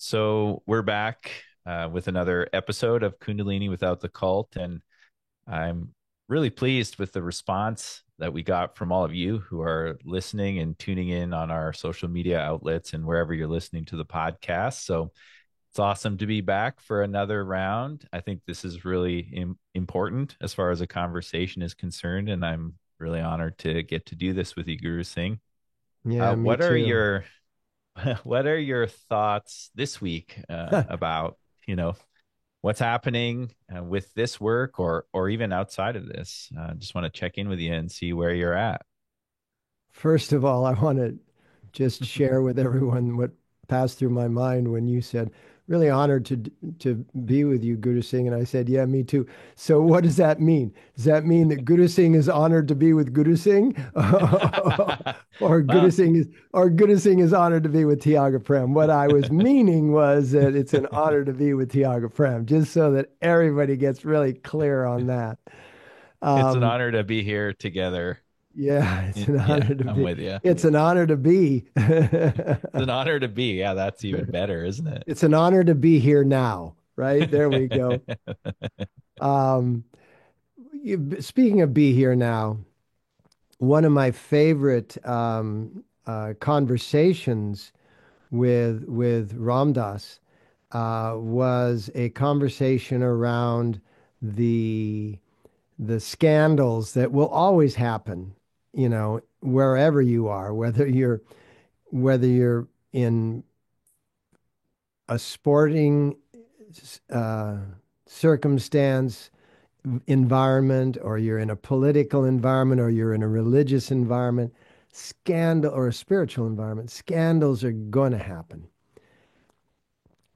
So we're back with another episode of Kundalini Without the Cult, and I'm really pleased with the response that we got from all of you who are listening and tuning in on our social media outlets and wherever you're listening to the podcast. So it's awesome to be back for another round. I think this is really important as far as a conversation is concerned, and I'm really honored to get to do this with you, Guru Singh. Yeah, me What are too. your what are your thoughts this week about what's happening with this work or even outside of this? Just want to check in with you and see where you're at. First of all, I want to just share with everyone what passed through my mind when you said, really honored to be with you, Guru Singh. And I said, yeah, me too. So what does that mean? Does that mean that Guru Singh is honored to be with Guru Singh? Well, Or Guru Singh is honored to be with Tiaga Prem? What I was meaning was that it's an honor to be with Tiaga Prem, just so that everybody gets really clear on that. it's an Um, honor to be here together. Yeah, it's an Yeah, honor to I'm be. with you. It's an honor to be. It's an honor to be. Yeah, that's even better, isn't it? It's an honor to be here now, right? There we go. Um, Speaking of be here now, one of my favorite conversations with Ramdas was a conversation around the the scandals that will always happen, wherever you are, whether you're in a sporting uh, circumstance, environment, or you're in a political environment, or you're in a religious environment, scandal, or a spiritual environment, scandals are going to happen.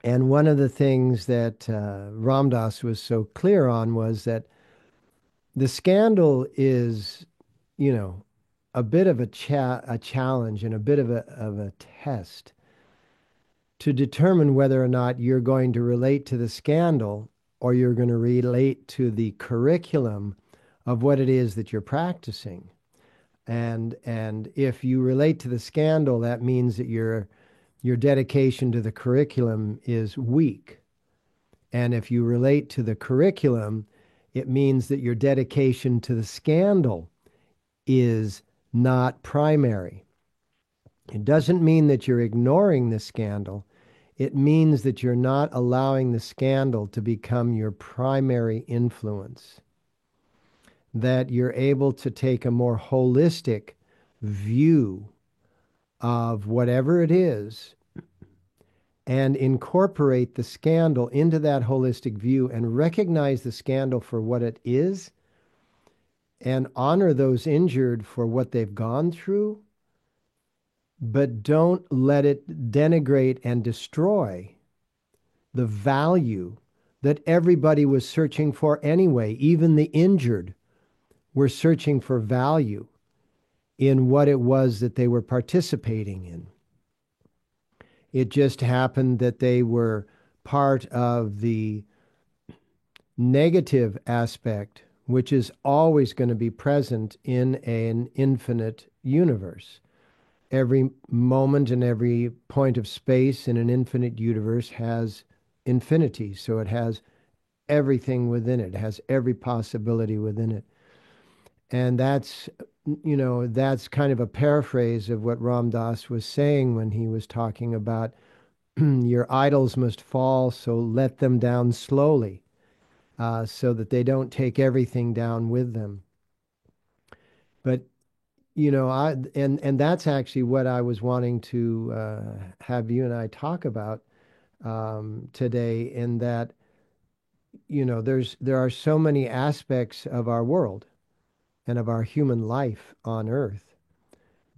And one of the things that Ram Dass was so clear on was that the scandal is, you know, a bit of a challenge and a bit of a test to determine whether or not you're going to relate to the scandal or you're going to relate to the curriculum of what it is that you're practicing. And if you relate to the scandal, that means that your dedication to the curriculum is weak. And if you relate to the curriculum, it means that your dedication to the scandal is not primary. It doesn't mean that you're ignoring the scandal. It means that you're not allowing the scandal to become your primary influence, that you're able to take a more holistic view of whatever it is and incorporate the scandal into that holistic view and recognize the scandal for what it is and honor those injured for what they've gone through, but don't let it denigrate and destroy the value that everybody was searching for anyway. Even the injured were searching for value in what it was that they were participating in. It just happened that they were part of the negative aspect, which is always going to be present in an infinite universe. Every moment and every point of space in an infinite universe has infinity. So it has everything within it, has every possibility within it. And that's kind of a paraphrase of what Ram Dass was saying when he was talking about your idols must fall, so let them down slowly, so that they don't take everything down with them. But and that's actually what I was wanting to have you and I talk about today. In that, there are so many aspects of our world and of our human life on Earth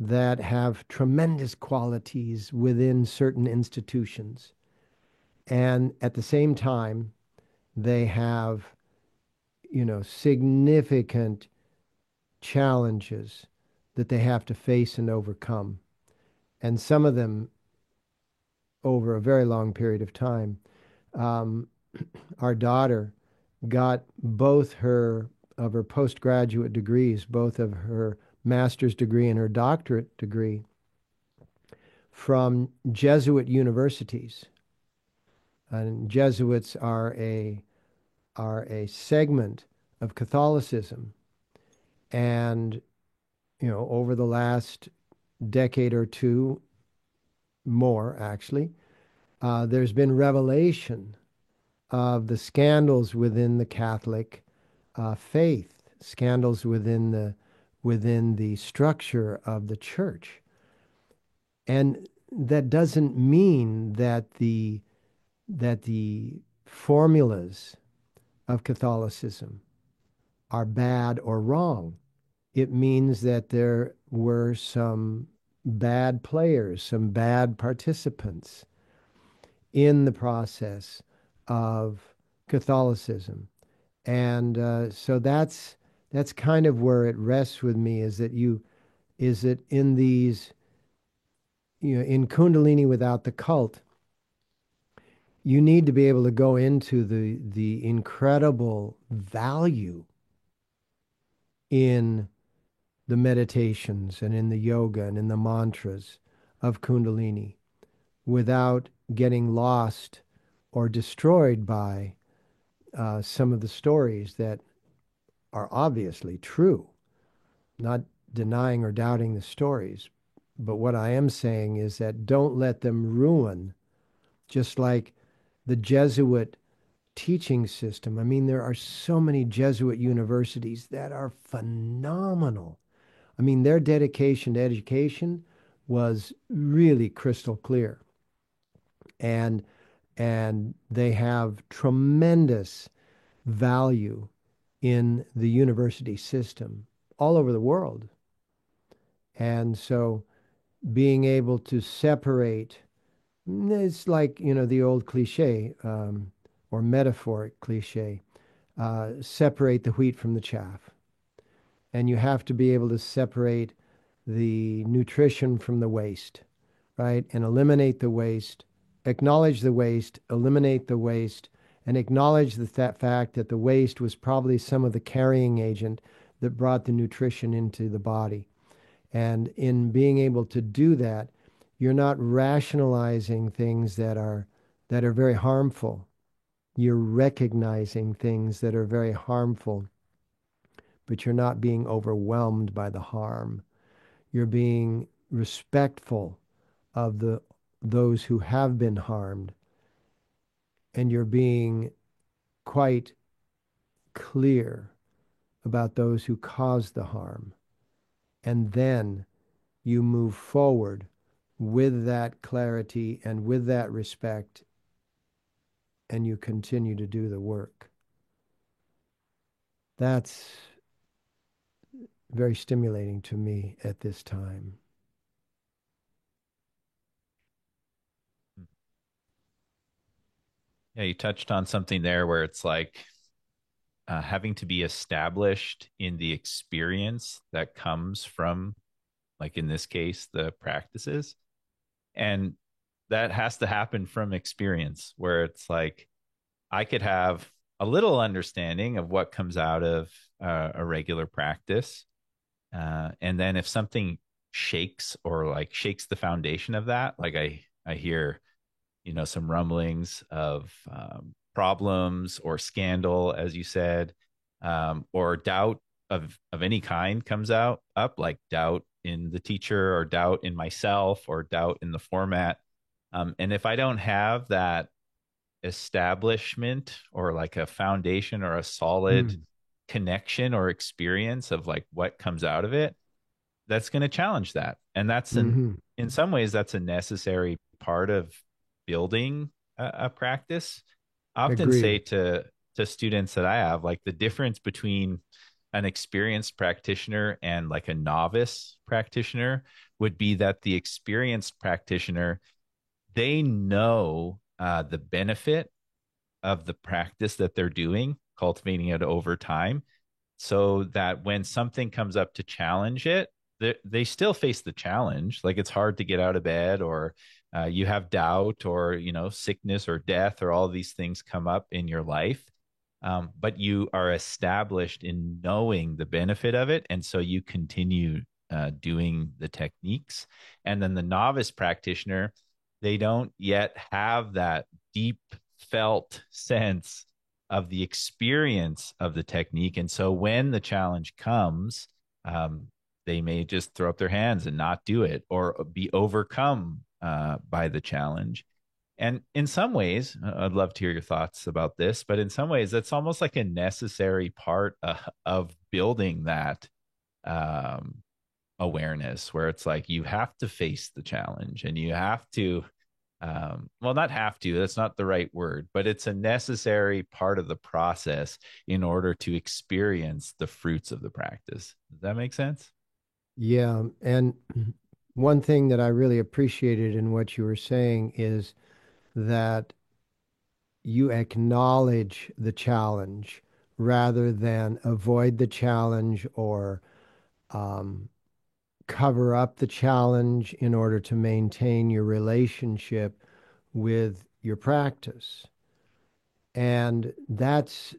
that have tremendous qualities within certain institutions, and at the same time, they have significant challenges that they have to face and overcome, and some of them over a very long period of time. Um, our daughter got both of her postgraduate degrees, both of her master's degree and her doctorate degree from Jesuit universities. And Jesuits are a segment of Catholicism. And, over the last decade or two, more actually, there's been revelation of the scandals within the Catholic faith, scandals within the structure of the church. And that doesn't mean that the formulas of Catholicism are bad or wrong. It means that there were some bad players, some bad participants in the process of Catholicism. And so that's kind of where it rests with me, is that in these, in Kundalini without the cult, you need to be able to go into the incredible value in the meditations and in the yoga and in the mantras of Kundalini without getting lost or destroyed by some of the stories that are obviously true. Not denying or doubting the stories, but what I am saying is that don't let them ruin, just like the Jesuit teaching system. I mean, there are so many Jesuit universities that are phenomenal. I mean, their dedication to education was really crystal clear. And they have tremendous value in the university system all over the world. And so being able to separate, it's like, the old cliche, or metaphoric cliche, separate the wheat from the chaff. And you have to be able to separate the nutrition from the waste, right? And eliminate the waste, acknowledge the waste, eliminate the waste, and acknowledge that fact that the waste was probably some of the carrying agent that brought the nutrition into the body. And in being able to do that, you're not rationalizing things that are very harmful. You're recognizing things that are very harmful, but you're not being overwhelmed by the harm. You're being respectful of those who have been harmed, and you're being quite clear about those who caused the harm. And then you move forward with that clarity and with that respect, and you continue to do the work. That's very stimulating to me at this time. Yeah, you touched on something there where it's like having to be established in the experience that comes from, like in this case, the practices. And that has to happen from experience, where it's like I could have a little understanding of what comes out of a regular practice. And then if something shakes or like shakes the foundation of that, like I hear, some rumblings of problems or scandal, as you said, or doubt of any kind comes out up, like doubt in the teacher or doubt in myself or doubt in the format. And if I don't have that establishment or like a foundation or a solid Mm. connection or experience of like what comes out of it, that's going to challenge that. And Hmm. in some ways, that's a necessary part of building a practice. I often say Agreed. to students that I have, like the difference between an experienced practitioner and like a novice practitioner would be that the experienced practitioner, they know the benefit of the practice that they're doing, cultivating it over time, so that when something comes up to challenge it, they still face the challenge. Like it's hard to get out of bed, or you have doubt, or sickness or death, or all these things come up in your life. But you are established in knowing the benefit of it, and so you continue doing the techniques. And then the novice practitioner, they don't yet have that deep felt sense of the experience of the technique. And so when the challenge comes, um, they may just throw up their hands and not do it or be overcome by the challenge. And in some ways, I'd love to hear your thoughts about this, but in some ways, that's almost like a necessary part of building that um, awareness, where it's like you have to face the challenge and you have to, well, not have to, that's not the right word, but it's a necessary part of the process in order to experience the fruits of the practice. Does that make sense? Yeah. And one thing that I really appreciated in what you were saying is that you acknowledge the challenge rather than avoid the challenge or um, cover up the challenge in order to maintain your relationship with your practice. And that's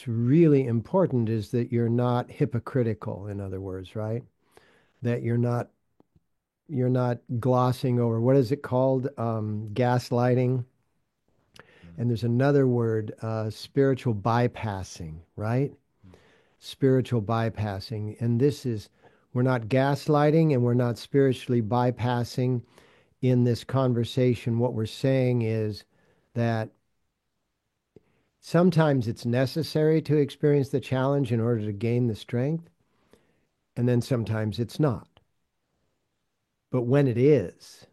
really important is that you're not hypocritical, in other words, right? That you're not glossing over what is it called? Gaslighting. Mm. And there's another word, spiritual bypassing, right? Spiritual bypassing. And this is, we're not gaslighting and we're not spiritually bypassing in this conversation. What we're saying is that sometimes it's necessary to experience the challenge in order to gain the strength, and then sometimes it's not. But when it is,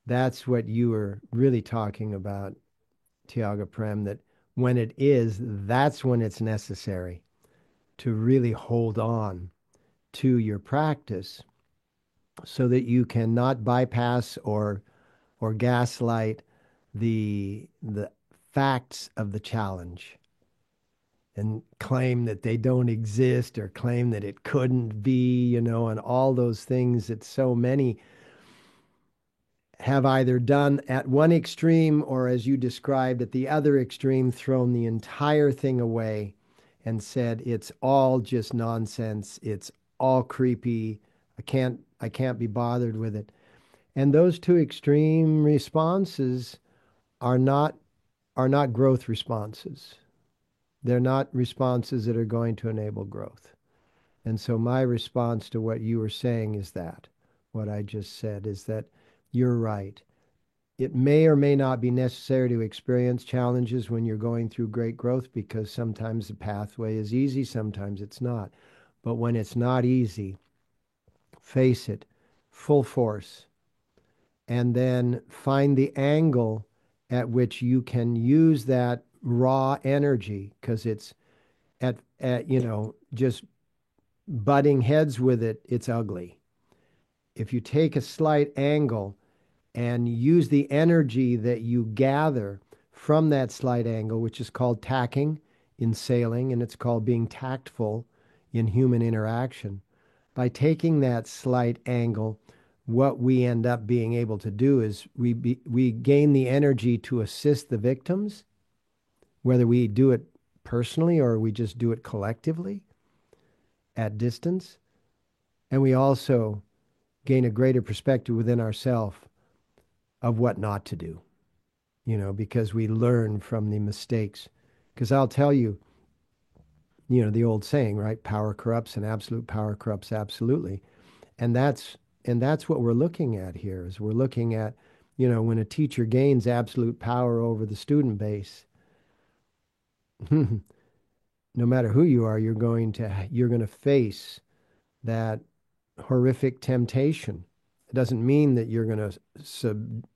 that's what you were really talking about, Tiago Prem, that when it is, that's when it's necessary to really hold on to your practice so that you cannot bypass or gaslight the facts of the challenge and claim that they don't exist or claim that it couldn't be, and all those things that so many have either done at one extreme or, as you described, at the other extreme, thrown the entire thing away and said it's all just nonsense. It's all creepy. I can't be bothered with it. And those two extreme responses are not are not growth responses. They're not responses that are going to enable growth. And so my response to what you were saying is that what I just said is that you're right. It may or may not be necessary to experience challenges when you're going through great growth because sometimes the pathway is easy, sometimes it's not. But when it's not easy, face it full force and then find the angle at which you can use that raw energy because it's at just butting heads with it, it's ugly. If you take a slight angle and use the energy that you gather from that slight angle, which is called tacking in sailing, and it's called being tactful in human interaction. By taking that slight angle, what we end up being able to do is we gain the energy to assist the victims, whether we do it personally or we just do it collectively at distance. And we also gain a greater perspective within ourselves of what not to do, because we learn from the mistakes. Because I'll tell you, the old saying, right? Power corrupts and absolute power corrupts absolutely. And that's what we're looking at here is we're looking at, when a teacher gains absolute power over the student base, no matter who you are, you're going to face that horrific temptation. It doesn't mean that you're going to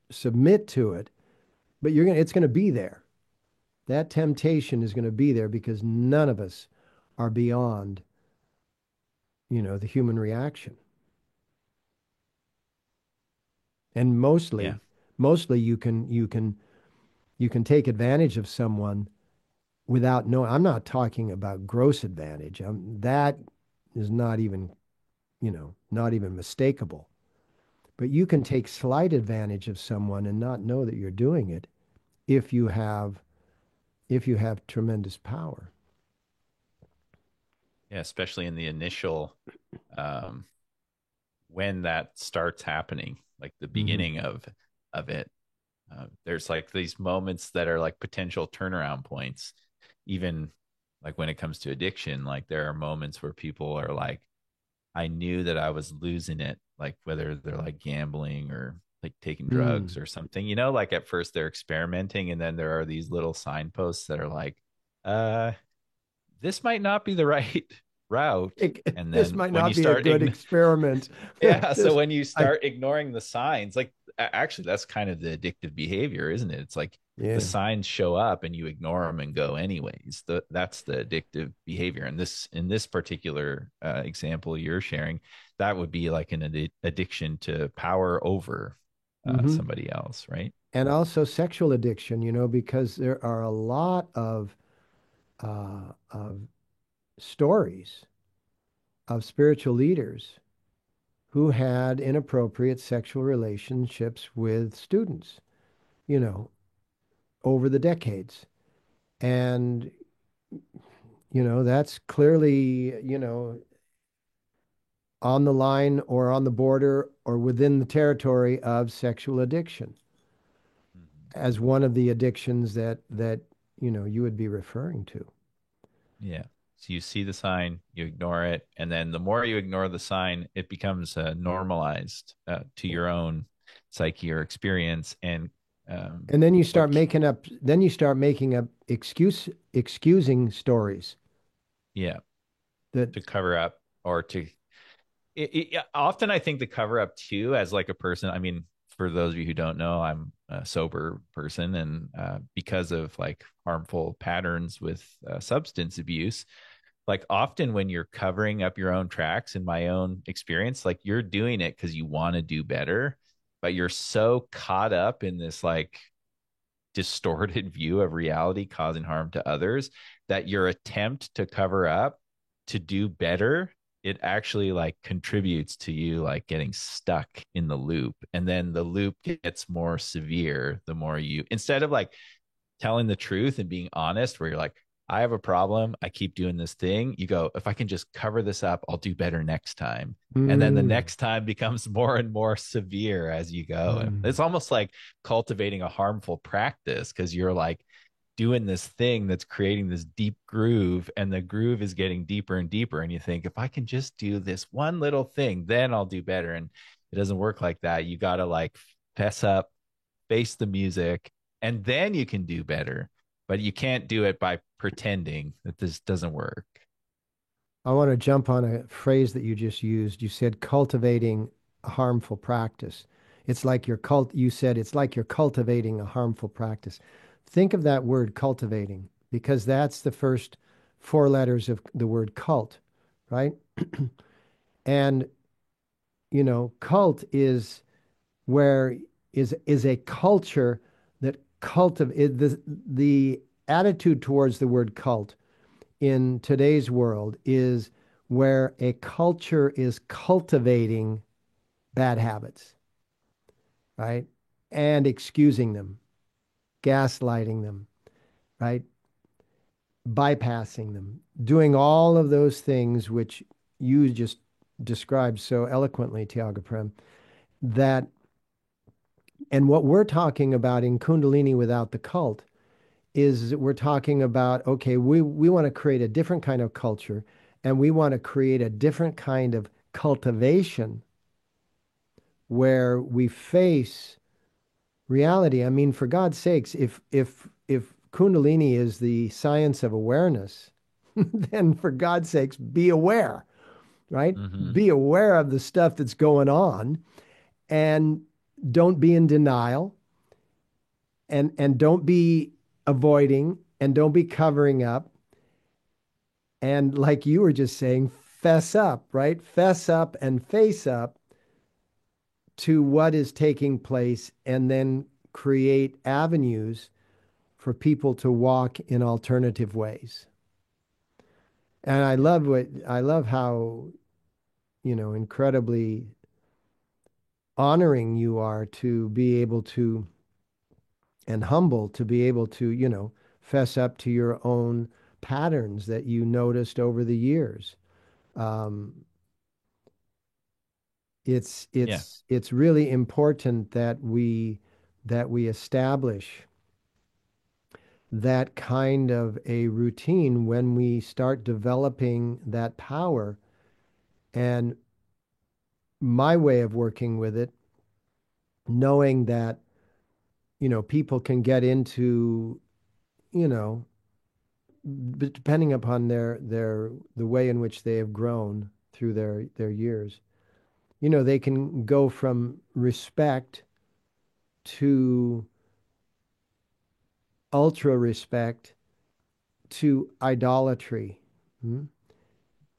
submit to it, but it's going to be there. That temptation is going to be there because none of us are beyond, the human reaction. And Yeah. mostly you can take advantage of someone without knowing. I'm not talking about gross advantage. That is not even mistakable. But you can take slight advantage of someone and not know that you're doing it if you have tremendous power. Yeah, especially in the initial um, when that starts happening, like the Hmm. beginning of it. There's like these moments that are like potential turnaround points, even like when it comes to addiction. Like there are moments where people are like, I knew that I was losing it, like whether they're like gambling or like taking drugs Mm. or something, like at first they're experimenting and then there are these little signposts that are like, uh, this might not be the right route. And This then might when you not be a start good experiment. yeah, so This, when you I, start ignoring the signs, like actually that's kind of the addictive behavior, isn't it? It's like the yeah. signs show up and you ignore them and go anyways. That's the addictive behavior. And this in this particular example you're sharing, that would be like an addiction to power over Hmm. somebody else, right? And also sexual addiction, because there are a lot of stories of spiritual leaders who had inappropriate sexual relationships with students, you know, over the decades. And, that's clearly, on the line or on the border or within the territory of sexual addiction Mhm. as one of the addictions that you would be referring to. Yeah. So you see the sign, you ignore it, and then the more you ignore the sign, it becomes normalized to your own psyche or experience. And And then what, you start making up excusing stories yeah, that, to cover up or to often I think the cover up too, as like a person. I mean, for those of you who don't know, I'm a sober person, and because of like harmful patterns with substance abuse, like often when you're covering up your own tracks, in my own experience, like you're doing it because you want to do better, but you're so caught up in this like distorted view of reality causing harm to others that your attempt to cover up to do better, it actually like contributes to you like getting stuck in the loop, and then the loop gets more severe the more you, instead of like telling the truth and being honest, where you're like, I have a problem, I keep doing this thing, you go, if I can just cover this up, I'll do better next time. And then the mm, next time becomes more and more severe as you go. And mm. it's almost like cultivating a harmful practice, because you're like doing this thing that's creating this deep groove, and the groove is getting deeper and deeper, and you think, if I can just do this one little thing, then I'll do better. And it doesn't work like that. You got to like fess up, face the music, and then you can do better. But you can't do it by pretending that this doesn't work. I want to jump on a phrase that you just used. You said cultivating a harmful practice. You said it's like you're cultivating a harmful practice. Think of that word cultivating, because that's the first four letters of the word cult, right? And, cult where is a culture that cultivate the attitude towards the word cult in today's world is where a culture is cultivating bad habits, right? And excusing them, gaslighting them, right? Bypassing them, doing all of those things which you just described so eloquently, Tiago Prem, that, and what we're talking about in Kundalini without the cult is we're talking about, okay, we want to create a different kind of culture, and we want to create a different kind of cultivation where we face reality. I mean, for God's sakes, if Kundalini is the science of awareness, then for God's sakes, be aware, right? Mm-hmm. Be aware of the stuff that's going on, and don't be in denial, and don't be avoiding, and don't be covering up. And like you were just saying, fess up, right? Fess up and face up to what is taking place, and then create avenues for people to walk in alternative ways. And Yeah. I love how, incredibly honoring you are to be able to, and humble to be able to, fess up to your own patterns that you noticed over the years. Um, it's Yeah. it's it's really important that we that we establish that kind of a routine when we start developing that power. And my way of working with it, knowing that, people can get into, you know, depending upon the way in which they have grown through their years, they can go from respect to ultra respect to idolatry. Mm.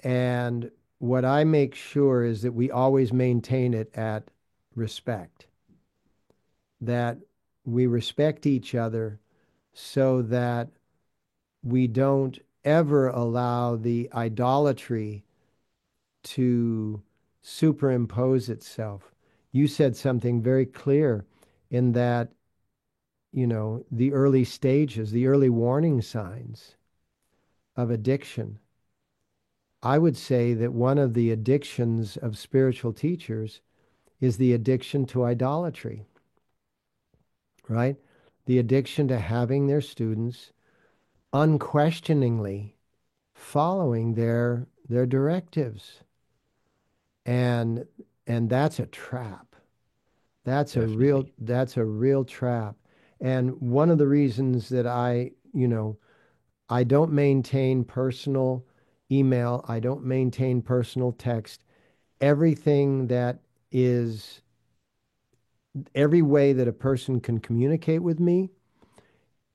And what I make sure is that we always maintain it at respect, that we respect each other so that we don't ever allow the idolatry to superimpose itself. You said something very clear in that, the early stages, the early warning signs of addiction. I would say that one of the addictions of spiritual teachers is the addiction to idolatry, right? The addiction to having their students unquestioningly following their directives. And and that's a trap. Definitely. That's a real trap. And one of the reasons that I don't maintain personal email, I don't maintain personal text. Everything that is every way that a person can communicate with me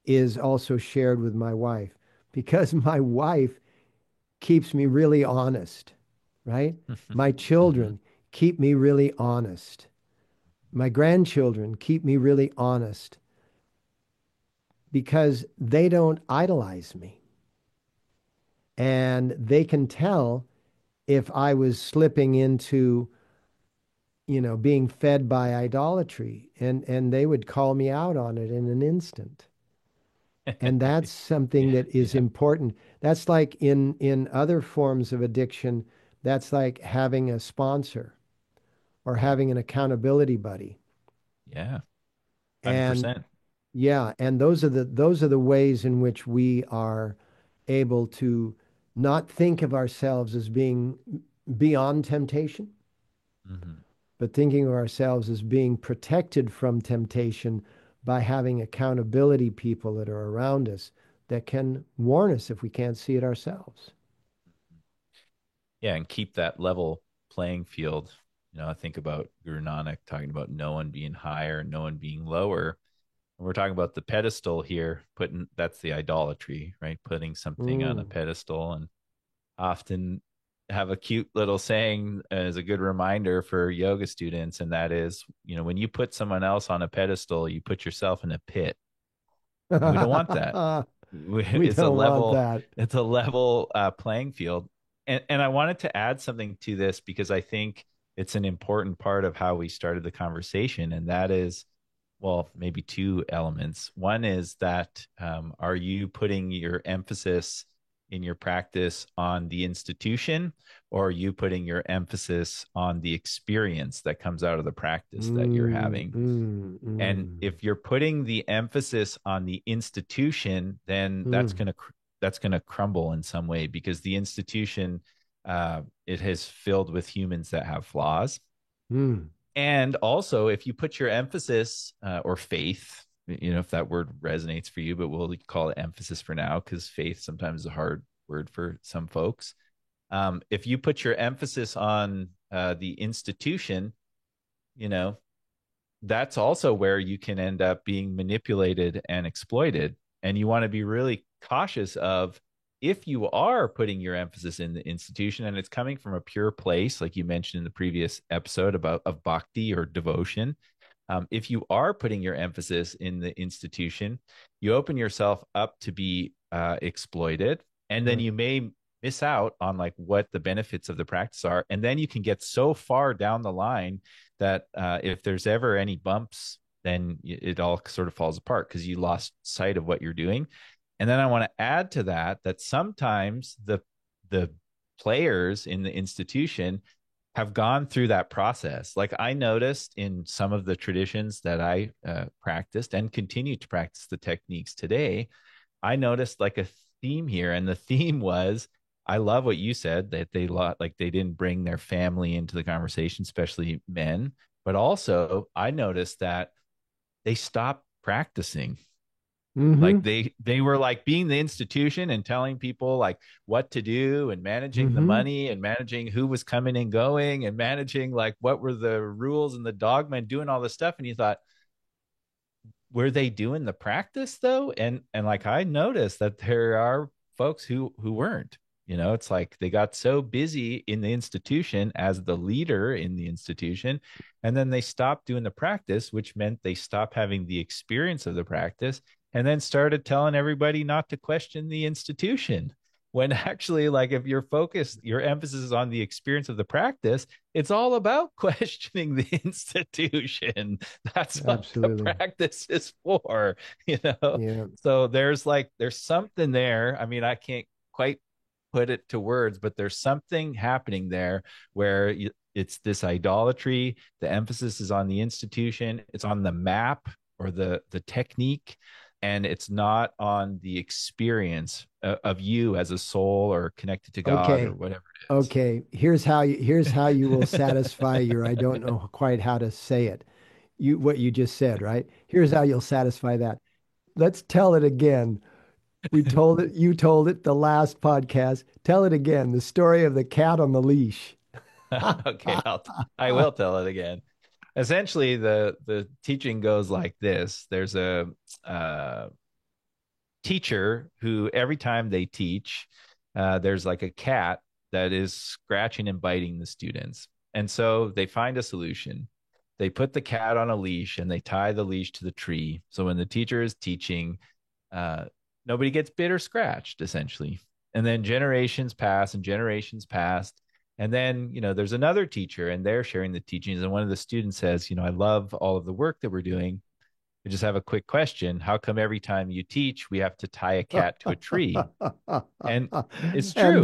is also shared with my wife because my wife keeps me really honest, right? My Hmm. children keep me really honest. My grandchildren keep me really honest because they don't idolize me. And they can tell if I was slipping into, being fed by idolatry, and they would call me out on it in an instant. And that's something that is Yeah. important. That's like in other forms of addiction, that's like having a sponsor or having an accountability buddy. Yeah. And 100%. yeah, and those are the ways in which we are able to not think of ourselves as being beyond temptation, Hmm. but thinking of ourselves as being protected from temptation by having accountability people that are around us that can warn us if we can't see it ourselves. Yeah, and keep that level playing field. I think about Guru Nanak talking about no one being higher, no one being lower. And we're talking about the pedestal here, putting that's the idolatry, right? Putting something on a Mm. pedestal, and often have a cute little saying as a good reminder for yoga students, and that is, when you put someone else on a pedestal, you put yourself in a pit, and we don't want that. We It's a don't want level, that. playing field. And I wanted to add something to this because I think it's an important part of how we started the conversation, and that is, well, maybe two elements. One is that, are you putting your emphasis in your practice on the institution, or are you putting your emphasis on the experience that comes out of the practice that you're Mm, having? mm, And mm, if you're putting the emphasis on the institution, then mm, that's gonna crumble in some way, because the institution, it has filled with humans that have flaws. mm. And also, if you put your emphasis, or faith, if that word resonates for you, but we'll call it emphasis for now because faith sometimes is a hard word for some folks. If you put your emphasis on, the institution, you know, that's also where you can end up being manipulated and exploited. And you want to be really cautious of, if you are putting your emphasis in the institution and it's coming from a pure place, like you mentioned in the previous episode about of bhakti or devotion. If you are putting your emphasis in the institution, you open yourself up to be, exploited, and then Right. you may miss out on like what the benefits of the practice are, and then you can get so far down the line that, if there's ever any bumps, then it all sort of falls apart because you lost sight of what you're doing. And then I want to add to that sometimes the players in the institution have gone through that process. Like I noticed in some of the traditions that I practiced and continue to practice the techniques today, I noticed like a theme here, and the theme was I love what you said that like they didn't bring their family into the conversation, especially men, but also I noticed that they stopped practicing. Like Mm-hmm. they were like being the institution and telling people like what to do and managing the Mm-hmm. money and managing who was coming and going and managing like what were the rules and the dogma and doing all this stuff. And you thought, were they doing the practice though? And like I noticed that there are folks who weren't. It's like they got so busy in the institution as the leader in the institution, and then they stopped doing the practice, which meant they stopped having the experience of the practice, and then started telling everybody not to question the institution. When actually, like if your focus, your emphasis is on the experience of the practice, it's all about questioning the institution. That's what the Absolutely. practice is for, you know? Yeah. So there's something there. I mean, I can't quite put it to words, but there's something happening there where it's this idolatry. The emphasis is on the institution, it's on the map or the technique, and it's not on the experience of you as a soul or connected to God or Okay. whatever Okay. Here's how you will satisfy your I don't know quite how to say it. You what you just said, right? Here's how you'll satisfy that. Let's tell it again. We told it, you told it the last podcast. Tell it again. The story of the cat on the leash. it is. Okay, I will tell it again. Essentially, the teaching goes like this: there's a uh, teacher who every time they teach, there's like a cat that is scratching and biting the students. And so they find a solution. They put the cat on a leash and they tie the leash to the tree. So when the teacher is teaching, uh, nobody gets bit or scratched, essentially. And then generations pass and generations pass. And then, there's another teacher and they're sharing the teachings. And one of the students says, I love all of the work that we're doing. I just have a quick question. How come every time you teach, we have to tie a cat to a tree? And it's And true.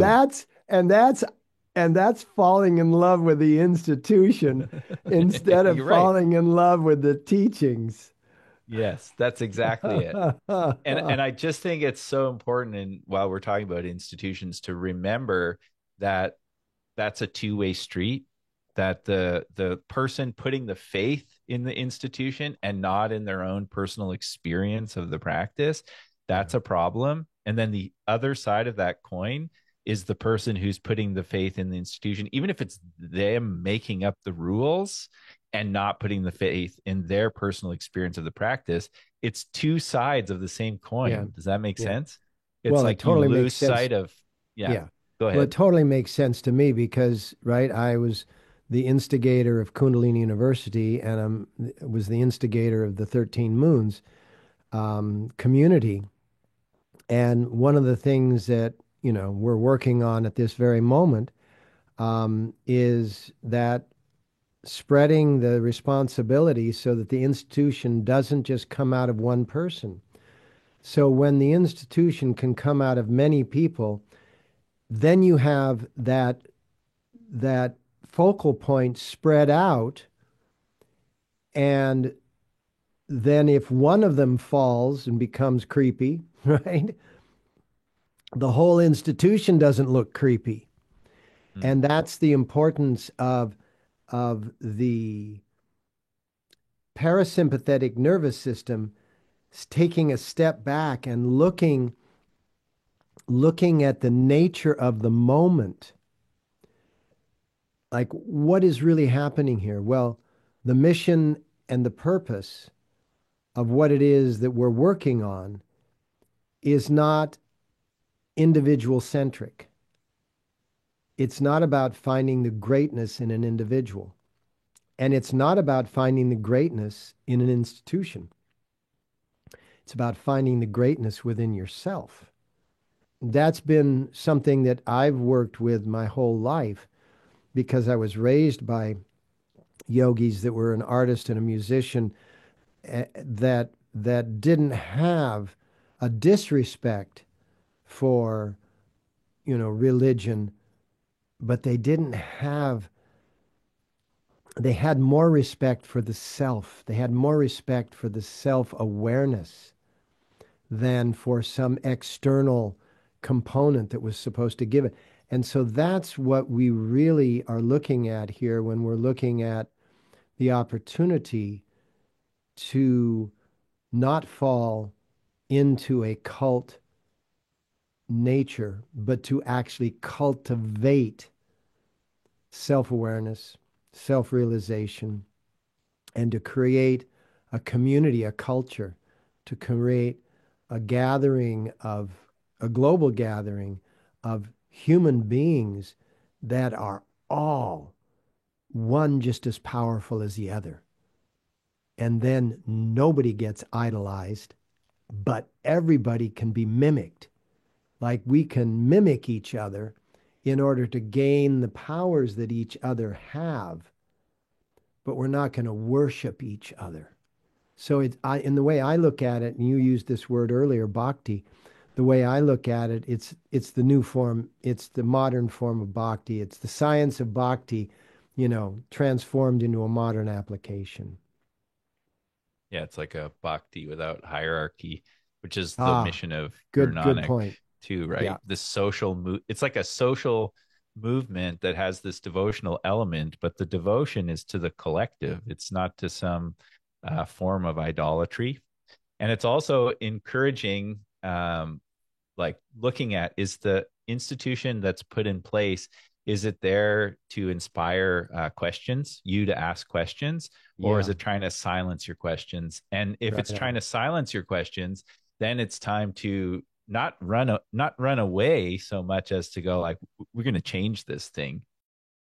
that's falling in love with the institution instead of You're right. falling in love with the teachings. Yes, that's exactly it. And I just think it's so important, and while we're talking about institutions, to remember that that's a two-way street, that the person putting the faith in the institution and not in their own personal experience of the practice, Yeah. that's a problem. And then the other side of that coin is the person who's putting the faith in the institution, even if it's them making up the rules and not putting the faith in their personal experience of the practice. It's two sides of the same Yeah. coin. Does that make Yeah. sense? It's Well, it like you totally makes lose sense. sight of, yeah, Yeah. go Well, it ahead. totally makes sense to me because, right, I was the instigator of Kundalini University and I was the instigator of the 13 Moons community. And one of the things that, we're working on at this very moment is that spreading the responsibility so that the institution doesn't just come out of one person. So when the institution can come out of many people, then you have that focal point spread out, and then if one of them falls and becomes creepy, right? The whole institution doesn't look creepy. Mm. And that's the importance of the parasympathetic nervous system taking a step back and looking at the nature of the moment. Like, what is really happening here? Well, the mission and the purpose of what it is that we're working on is not individual centric. It's not about finding the greatness in an individual. And it's not about finding the greatness in an institution. It's about finding the greatness within yourself. That's been something that I've worked with my whole life because I was raised by yogis that were an artist and a musician that didn't have a disrespect for religion, but they didn't have they had more respect for the self. They had more respect for the self-awareness than for some external component that was supposed to give it. And so that's what we really are looking at here when we're looking at the opportunity to not fall into a cult nature, but to actually cultivate self awareness, self realization, and to create a community, a culture, to create a gathering of a global gathering of human beings that are all one just as powerful as the other. And then nobody gets idolized, but everybody can be mimicked. Like we can mimic each other in order to gain the powers that each other have, but we're not going to worship each other. So in the way I look at it, and you used this word earlier, bhakti, the way I look at it, it's the new form, it's the modern form of bhakti. It's the science of bhakti, transformed into a modern application. Yeah, it's like a bhakti without hierarchy, which is the Ah, mission of Guru good Nanak point. too, Yeah. right? This it's like a social movement that has this devotional element, but the devotion is to the collective. It's not to some form of idolatry. And it's also encouraging, like looking at, is the institution that's put in place, is it there to inspire questions, you to ask questions, or is Yeah. it trying to silence your questions? And if Right it's trying on. to silence your questions, then it's time to not run away so much as to go like, we're going to change this thing.